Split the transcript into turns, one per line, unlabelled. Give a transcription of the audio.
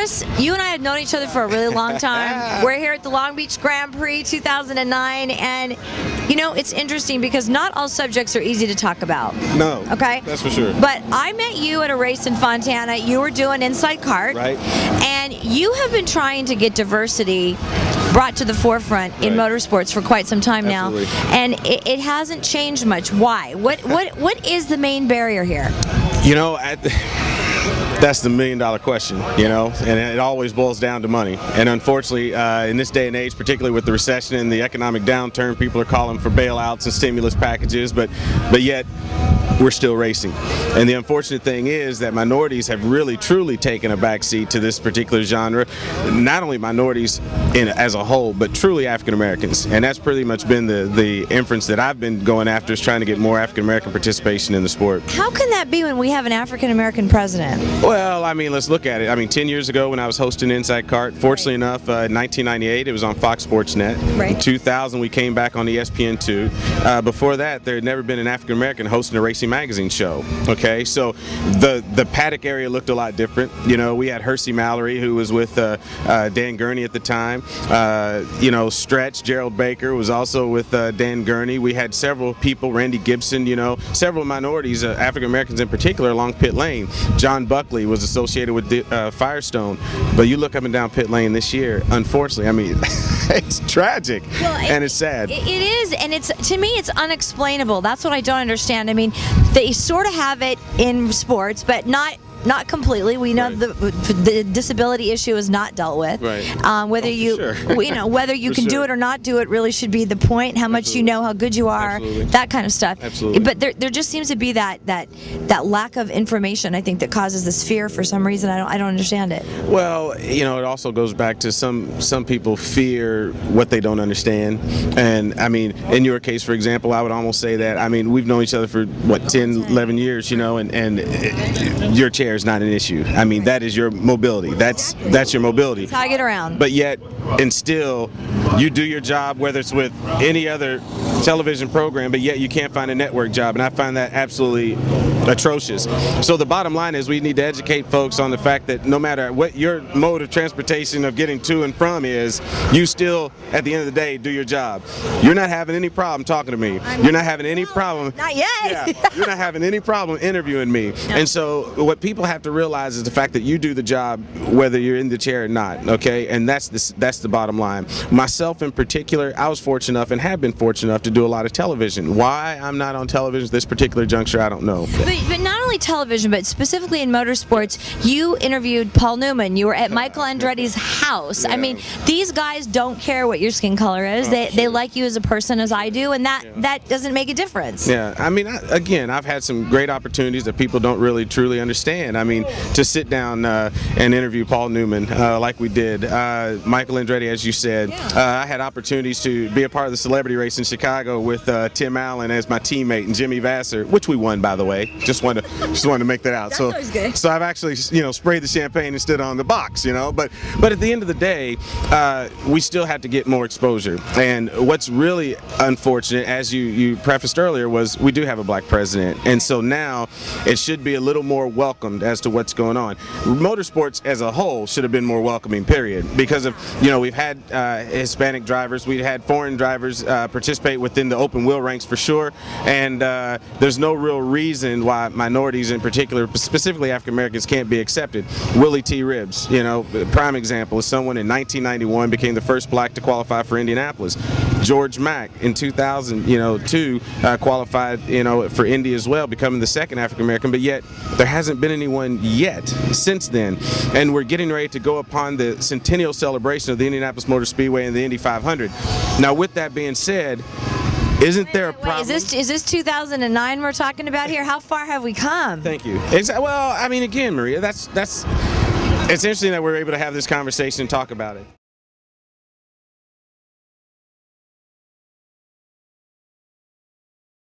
Chris, you and I have known each other for a really long time. We're here at the Long Beach Grand Prix 2009, and you know, it's interesting because not all subjects are easy to talk about.
No.
Okay?
That's for sure.
But I met you at a race in Fontana. You were doing inside cart.
Right.
And you have been trying to get diversity brought to the forefront in motorsports for quite some time now.
Absolutely.
And it hasn't changed much. Why? What is the main barrier here?
You know, that's the million-dollar question, you know, and it always boils down to money. And unfortunately, in this day and age, particularly with the recession and the economic downturn, people are calling for bailouts and stimulus packages, but yet we're still racing. And the unfortunate thing is that minorities have really, truly taken a backseat to this particular genre. Not only minorities as a whole, but truly African Americans. And that's pretty much been the inference that I've been going after, is trying to get more African American participation in the sport.
How can that be when we have an African American president?
Well, I mean, let's look at it. I mean, 10 years ago when I was hosting Inside Cart, fortunately enough, in 1998 it was on Fox Sports Net.
Right.
In 2000 we came back on ESPN2. Before that, there had never been an African American hosting a racing magazine show. Okay, so the paddock area looked a lot different. You know, we had Hersey Mallory, who was with Dan Gurney at the time. You know, Stretch, Gerald Baker was also with Dan Gurney. We had several people, Randy Gibson, you know, several minorities, African Americans in particular, along pit lane. John Buckley was associated with Firestone. But you look up and down pit lane this year, unfortunately, I mean, it's tragic, and it's sad.
It is, and it's, to me, it's unexplainable. That's what I don't understand. I mean, they sort of have it in sports, but not completely. We know the disability issue is not dealt with.
Right.
Whether whether you can do it or not do it really should be the point. How much you know, how good you are, that kind of stuff.
Absolutely.
But there just seems to be that lack of information, I think, that causes this fear for some reason. I don't understand it.
Well, you know, it also goes back to some people fear what they don't understand. And I mean, in your case, for example, I would almost say that, I mean, we've known each other for what, 10, 11 years, you know, and your chair is not an issue. I mean, that is your mobility. That's your mobility.
That's how I get around.
But yet, and still, you do your job, whether it's with any other television program, but yet you can't find a network job, and I find that absolutely atrocious. So the bottom line is we need to educate folks on the fact that no matter what your mode of transportation of getting to and from is, you still, at the end of the day, do your job. You're not having any problem talking to me. You're not having any problem.
Not yet.
Yeah, you're not having any problem interviewing me. No. And so what people have to realize is the fact that you do the job whether you're in the chair or not, okay? And that's the bottom line. Myself in particular, I was fortunate enough and have been fortunate enough to do a lot of television. Why I'm not on television at this particular juncture, I don't know.
But not only television, but specifically in motorsports, you interviewed Paul Newman. You were at Michael Andretti's house. Yeah. I mean, these guys don't care what your skin color is. They like you as a person, as I do, and that doesn't make a difference.
Yeah, I mean, again, I've had some great opportunities that people don't really truly understand. I mean, to sit down and interview Paul Newman like we did. Michael Andretti, as you said. I had opportunities to be a part of the celebrity race in Chicago with Tim Allen as my teammate and Jimmy Vassar, which we won, by the way. Just wanted to make that out.
That's always good.
So I've actually, you know, sprayed the champagne and stood on the box, you know. But at the end of the day, we still have to get more exposure. And what's really unfortunate, as you prefaced earlier, was we do have a black president, and so now it should be a little more welcomed as to what's going on. Motorsports as a whole should have been more welcoming, period, because of, you know, we've had Hispanic drivers, we've had foreign drivers participate within the open wheel ranks for sure, and there's no real reason why minorities in particular, specifically African Americans, can't be accepted. Willie T. Ribbs, you know, prime example is someone in 1991 became the first black to qualify for Indianapolis. George Mack in 2002 qualified, you know, for Indy as well, becoming the second African American, but yet there hasn't been anyone yet since then. And we're getting ready to go upon the centennial celebration of the Indianapolis Motor Speedway and the Indy 500. Now, with that being said, isn't there a problem?
Is this 2009 we're talking about here? How far have we come?
Thank you. Well, I mean, again, Maria, it's interesting that we're able to have this conversation and talk about it.